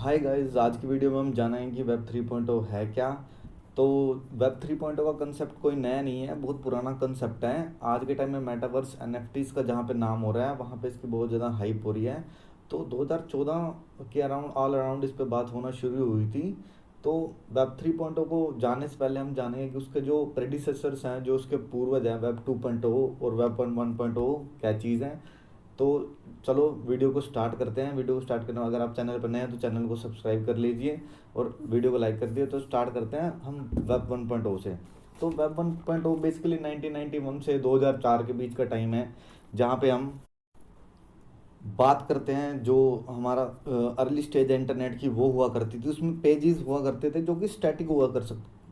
Hi guys, आज की video में हम जानेंगे कि वेब 3.0 है क्या। तो वेब 3.0 का कंसेप्ट कोई नया नहीं है, बहुत पुराना कंसेप्ट है। आज के टाइम में मेटावर्स एनएफटीज का जहाँ पे नाम हो रहा है वहाँ पे इसकी बहुत ज़्यादा हाइप हो रही है। तो 2014 के अराउंड ऑल अराउंड इस पे बात होना शुरू हुई थी। तो वेब 3.0 को जानने से पहले हम जानेंगे कि उसके जो प्रेडिसेसर्स हैं, जो उसके पूर्वज हैं, वेब 2.0 और वेब 1.0 क्या चीज़ हैं। तो चलो वीडियो को स्टार्ट करते हैं। वीडियो को स्टार्ट करने में अगर आप चैनल पर नए हैं तो चैनल को सब्सक्राइब कर लीजिए और वीडियो को लाइक कर दिए। तो स्टार्ट करते हैं हम वेब 1.0 से। तो वेब 1.0 बेसिकली 1991 से 2004 के बीच का टाइम है, जहाँ पे हम बात करते हैं। जो हमारा अर्ली स्टेज इंटरनेट की वो हुआ करती थी, उसमें पेजेस हुआ करते थे जो कि स्टैटिक हुआ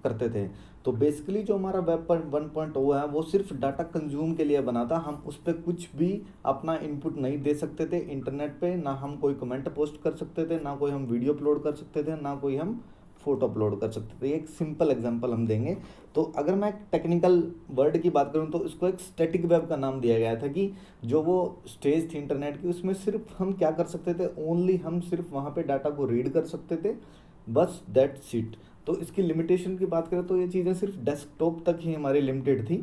करते थे। तो बेसिकली जो हमारा वेब 1.0 है वो सिर्फ डाटा कंज्यूम के लिए बना था। हम उस पर कुछ भी अपना इनपुट नहीं दे सकते थे इंटरनेट पे। ना हम कोई कमेंट पोस्ट कर सकते थे, ना कोई हम वीडियो अपलोड कर सकते थे, ना कोई हम फोटो अपलोड कर सकते थे। एक सिंपल एग्जांपल हम देंगे। तो अगर मैं टेक्निकल वर्ड की बात करूं तो इसको एक स्टैटिक वेब का नाम दिया गया था कि जो वो स्टेज थी इंटरनेट की, उसमें सिर्फ हम क्या कर सकते थे, ओनली हम सिर्फ वहाँ पे डाटा को रीड कर सकते थे, बस दैट सीट। तो इसकी लिमिटेशन की बात करें तो ये चीज़ें सिर्फ डेस्कटॉप तक ही हमारी लिमिटेड थी।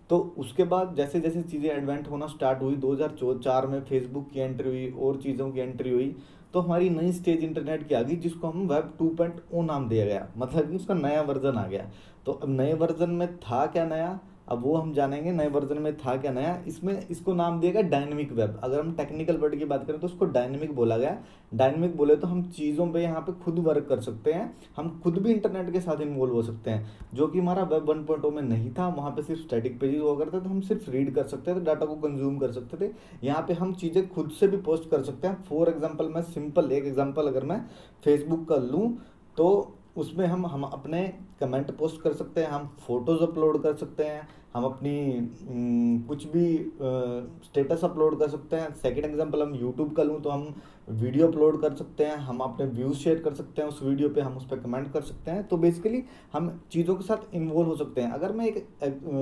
तो उसके बाद जैसे जैसे चीज़ें एडवेंट होना स्टार्ट हुई, 2004 में फेसबुक की एंट्री हुई और चीज़ों की एंट्री हुई, तो हमारी नई स्टेज इंटरनेट की आ गई, जिसको हम वेब 2.0 नाम दिया गया, मतलब कि उसका नया वर्जन आ गया। तो अब नए वर्जन में था क्या नया, अब वो हम जानेंगे। नए वर्जन में था क्या नया, इसमें इसको नाम दिया गया डायनेमिक वेब। अगर हम टेक्निकल वर्ड की बात करें तो उसको डायनेमिक बोला गया। डायनेमिक बोले तो हम चीज़ों पे यहाँ पे खुद वर्क कर सकते हैं, हम खुद भी इंटरनेट के साथ इन्वॉल्व हो सकते हैं, जो कि हमारा वेब 1.0 में नहीं था। वहाँ पे सिर्फ स्टैटिक पेजेस हुआ करते थे, हम सिर्फ रीड कर सकते थे, डाटा को कंज्यूम कर सकते थे। यहाँ पे हम चीज़ें खुद से भी पोस्ट कर सकते हैं। फॉर एग्जाम्पल, मैं सिंपल एक एग्जाम्पल अगर मैं फेसबुक का लूँ तो उसमें हम अपने कमेंट पोस्ट कर सकते हैं, हम फोटोज़ अपलोड कर सकते हैं, हम अपनी कुछ भी स्टेटस अपलोड कर सकते हैं। सेकंड एग्जांपल हम यूट्यूब का लूँ तो हम वीडियो अपलोड कर सकते हैं, हम अपने व्यूज़ शेयर कर सकते हैं उस वीडियो पे, हम उस पर कमेंट कर सकते हैं। तो बेसिकली हम चीज़ों के साथ इन्वॉल्व हो सकते हैं। अगर मैं एक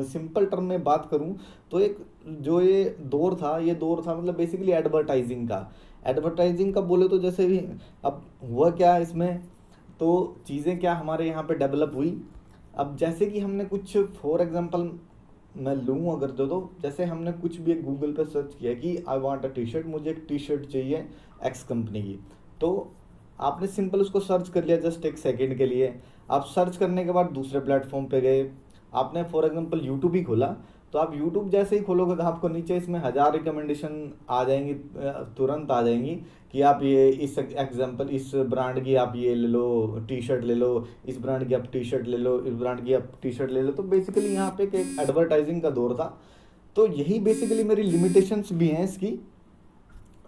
सिंपल टर्म में बात करूँ तो एक जो ये दौर था मतलब बेसिकली एडवर्टाइजिंग का। एडवर्टाइजिंग का बोले तो जैसे भी अब हुआ क्या इसमें, तो चीज़ें क्या हमारे यहाँ पे डेवलप हुई। अब जैसे कि हमने कुछ फॉर एग्जांपल मैं लूँ अगर तो जैसे हमने कुछ भी एक गूगल पे सर्च किया कि I want a T shirt, मुझे एक टी शर्ट चाहिए एक्स कंपनी की। तो आपने सिंपल उसको सर्च कर लिया जस्ट एक सेकंड के लिए। आप सर्च करने के बाद दूसरे प्लेटफॉर्म पे गए, आपने फॉर एग्जांपल यूट्यूब ही खोला। तो आप यूट्यूब जैसे ही खोलोगे तो आपको नीचे इसमें हज़ार रिकमेंडेशन आ जाएंगी, तुरंत आ जाएंगी कि आप ये इस एग्जांपल इस ब्रांड की आप ये ले लो, टी शर्ट ले लो, इस ब्रांड की आप टी शर्ट ले लो, इस ब्रांड की आप टी शर्ट ले लो। तो बेसिकली यहाँ पे एक एडवर्टाइजिंग का दौर था। तो यही बेसिकली मेरी लिमिटेशंस भी हैं इसकी,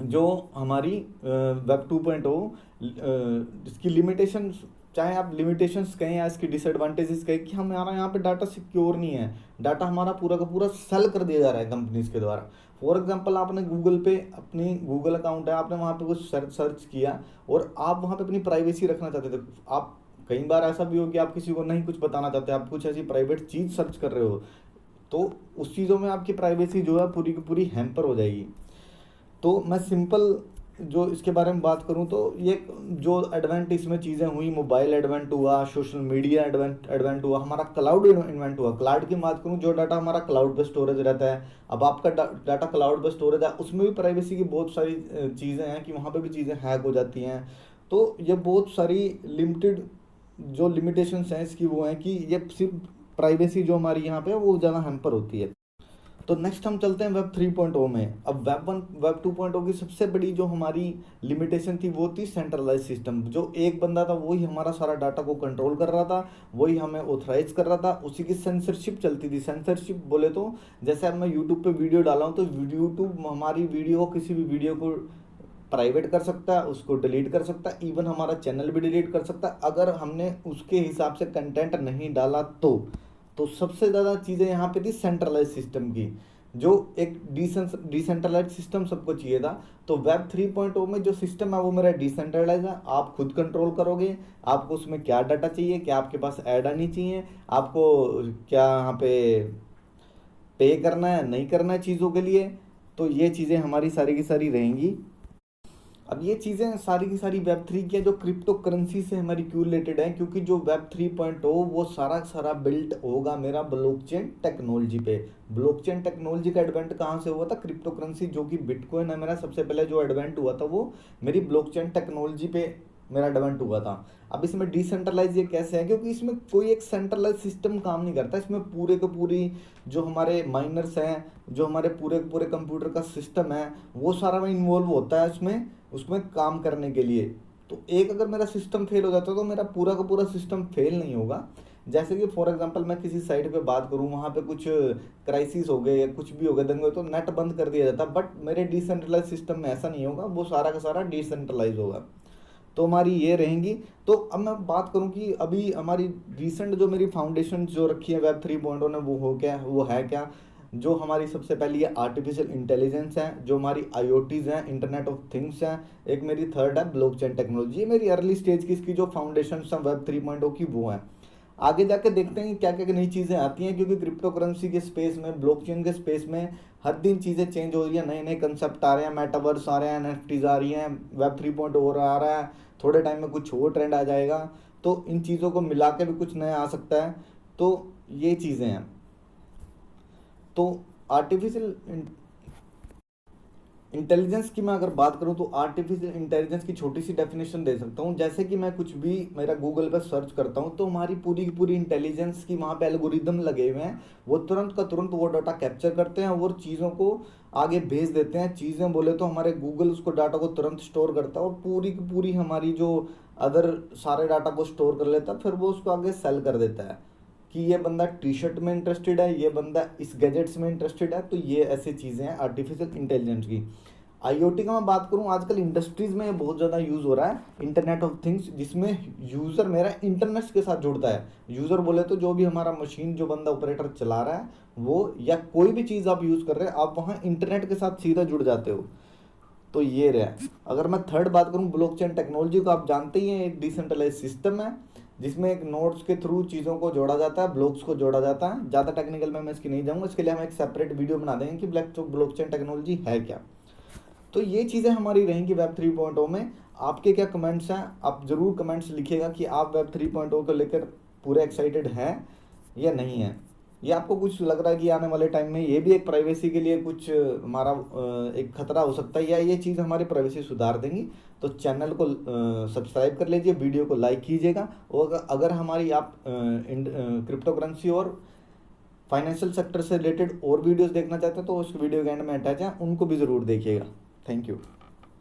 जो हमारी वेब 2.0 इसकी लिमिटेशन, चाहे आप लिमिटेशंस कहें या इसकी डिसएडवांटेजेस कहें, कि हमारा यहाँ पे डाटा सिक्योर नहीं है। डाटा हमारा पूरा का पूरा सेल कर दिया जा रहा है कंपनीज के द्वारा। फॉर एग्जांपल, आपने गूगल पे अपनी गूगल अकाउंट है, आपने वहाँ पे कुछ सर्च किया और आप वहाँ पे अपनी प्राइवेसी रखना चाहते थे। आप कई बार ऐसा भी हो कि आप किसी को नहीं कुछ बताना चाहते, आप कुछ ऐसी प्राइवेट चीज़ सर्च कर रहे हो, तो उस चीज़ों में आपकी प्राइवेसी जो है पूरी की पूरी हैम्पर हो जाएगी। तो मैं सिंपल जो इसके बारे में बात करूं तो ये जो एडवेंट इसमें चीज़ें हुई, मोबाइल एडवेंट हुआ, सोशल मीडिया एडवेंट हुआ, हमारा क्लाउड इन्वेंट हुआ। क्लाउड की बात करूं, जो डाटा हमारा क्लाउड पे स्टोरेज रहता है। अब आपका डाटा क्लाउड पे स्टोरेज है, उसमें भी प्राइवेसी की बहुत सारी चीज़ें हैं कि वहाँ पे भी चीज़ें हैक हो जाती हैं। तो ये बहुत सारी लिमिटेड जो लिमिटेशंस हैं इसकी वो हैं कि ये सिर्फ प्राइवेसी जो हमारी यहाँ पे है वो ज़्यादा हैम्पर होती है। तो नेक्स्ट हम चलते हैं वेब 3.0 में। अब वेब 2.0 की सबसे बड़ी जो हमारी लिमिटेशन थी वो थी सेंट्रलाइज सिस्टम। जो एक बंदा था वही हमारा सारा डाटा को कंट्रोल कर रहा था, वही हमें ऑथराइज कर रहा था, उसी की सेंसरशिप चलती थी। सेंसरशिप बोले तो जैसे अब मैं यूट्यूब पे वीडियो डाला हूँ तो यूट्यूब हमारी वीडियो, किसी भी वीडियो को प्राइवेट कर सकता है, उसको डिलीट कर सकता है, इवन हमारा चैनल भी डिलीट कर सकता है अगर हमने उसके हिसाब से कंटेंट नहीं डाला तो सबसे ज़्यादा चीज़ें यहाँ पे थी सेंट्रलाइज सिस्टम की। जो एक डिसेंट्रलाइज सिस्टम सबको चाहिए था। तो वेब 3.0 में जो सिस्टम है वो मेरा डिसेंट्रलाइज है। आप खुद कंट्रोल करोगे, आपको उसमें क्या डाटा चाहिए, क्या आपके पास ऐड आनी चाहिए, आपको क्या यहाँ पे पे करना है नहीं करना है चीज़ों के लिए। तो ये चीज़ें हमारी सारी की सारी रहेंगी। अब ये चीज़ें सारी की सारी वेब थ्री की है जो क्रिप्टो करेंसी से हमारी क्यों रिलेटेड है, क्योंकि जो वेब 3.0 वो सारा सारा बिल्ड होगा मेरा ब्लॉकचेन टेक्नोलॉजी पे। ब्लॉकचेन टेक्नोलॉजी का एडवेंट कहाँ से हुआ था? क्रिप्टो करेंसी जो कि बिटकॉइन है मेरा, सबसे पहले जो एडवेंट हुआ था वो मेरी ब्लॉकचेन टेक्नोलॉजी पे मेरा एडवेंट हुआ था। अब इसमें डिसेंट्रलाइज ये कैसे है? क्योंकि इसमें कोई एक सेंट्रलाइज सिस्टम काम नहीं करता, इसमें पूरे के पूरी जो हमारे माइनर्स हैं, जो हमारे पूरे के पूरे कंप्यूटर का सिस्टम है, वो सारा में इन्वॉल्व होता है उसमें उसमें काम करने के लिए। तो एक अगर मेरा सिस्टम फेल हो जाता है तो मेरा पूरा का पूरा सिस्टम फेल नहीं होगा। जैसे कि फॉर एग्जांपल मैं किसी साइट पे बात करूं, वहां पे कुछ क्राइसिस हो गए या कुछ भी हो गए, दंगे, तो नेट बंद कर दिया जाता, बट मेरे डिसेंट्रलाइज सिस्टम में ऐसा नहीं होगा, वो सारा का सारा डिसेंट्रलाइज होगा। तो हमारी ये रहेंगी। तो अब मैं बात करूं कि अभी हमारी रिसेंट जो मेरी फाउंडेशन जो रखी है वेब 3.0 ने, वो हो क्या, वो है क्या? जो हमारी सबसे पहली है आर्टिफिशियल इंटेलिजेंस है, जो हमारी आईओटीज़ हैं, इंटरनेट ऑफ थिंग्स हैं, एक मेरी थर्ड है ब्लॉकचेन टेक्नोलॉजी। ये मेरी अर्ली स्टेज की इसकी जो फाउंडेशन है वेब 3.0 की वो है। आगे जाके देखते हैं क्या क्या नई चीज़ें आती हैं, क्योंकि क्रिप्टो करेंसी के स्पेस में, ब्लॉकचेन के स्पेस में हर दिन चीज़ें चेंज हो रही हैं, नए नए कंसेप्ट आ रहे हैं, मेटावर्स आ रहे हैं, एनएफटीज आ रही हैं, वेब 3.0 आ रहा है, थोड़े टाइम में कुछ और ट्रेंड आ जाएगा। तो इन चीज़ों को मिला के भी कुछ नया आ सकता है। तो ये चीज़ें हैं। तो आर्टिफिशियल इंटेलिजेंस की मैं अगर बात करूं तो आर्टिफिशियल इंटेलिजेंस की छोटी सी डेफिनेशन दे सकता हूं। जैसे कि मैं कुछ भी मेरा गूगल पर सर्च करता हूं तो हमारी पूरी की पूरी इंटेलिजेंस की वहां पे एल्गोरिदम लगे हुए हैं, वो तुरंत का तुरंत वो डाटा कैप्चर करते हैं और चीज़ों को आगे भेज देते हैं। चीज़ें बोले तो हमारे गूगल उसको डाटा को तुरंत स्टोर करता है और पूरी की पूरी हमारी जो अदर सारे डाटा को स्टोर कर लेता है, फिर वो उसको आगे सेल कर देता है कि ये बंदा टी शर्ट में इंटरेस्टेड है, ये बंदा इस गैजेट्स में इंटरेस्टेड है। तो ये ऐसी चीज़ें हैं आर्टिफिशियल इंटेलिजेंस की। आईओटी का मैं बात करूं, आजकल इंडस्ट्रीज में बहुत ज़्यादा यूज़ हो रहा है इंटरनेट ऑफ थिंग्स, जिसमें यूज़र मेरा इंटरनेट के साथ जुड़ता है। यूज़र बोले तो जो भी हमारा मशीन जो बंदा ऑपरेटर चला रहा है वो, या कोई भी चीज़ आप यूज़ कर रहे हैं, आप वहाँ इंटरनेट के साथ सीधा जुड़ जाते हो। तो ये रहा। अगर मैं थर्ड बात करूं ब्लॉकचेन टेक्नोलॉजी को, आप जानते ही हैं एक डिसेंट्रलाइज सिस्टम है जिसमें एक नोड्स के थ्रू चीज़ों को जोड़ा जाता है, ब्लॉक्स को जोड़ा जाता है। ज़्यादा टेक्निकल में मैं इसकी नहीं जाऊँगा, इसके लिए हम एक सेपरेट वीडियो बना देंगे कि ब्लॉकचेन टेक्नोलॉजी है क्या। तो ये चीज़ें हमारी रहेंगी वेब 3.0 में। आपके क्या कमेंट्स हैं? आप ज़रूर कमेंट्स लिखिएगा कि आप वेब 3.0 को लेकर पूरे एक्साइटेड हैं या नहीं हैं। ये आपको कुछ लग रहा है कि आने वाले टाइम में ये भी एक प्राइवेसी के लिए कुछ हमारा एक खतरा हो सकता है, या ये चीज़ हमारी प्राइवेसी सुधार देंगी? तो चैनल को सब्सक्राइब कर लीजिए, वीडियो को लाइक कीजिएगा, और अगर हमारी आप क्रिप्टो करेंसी और फाइनेंशियल सेक्टर से रिलेटेड और वीडियोस देखना चाहते हैं तो उस वीडियो के एंड में अटैच है, उनको भी ज़रूर देखिएगा। Thank you.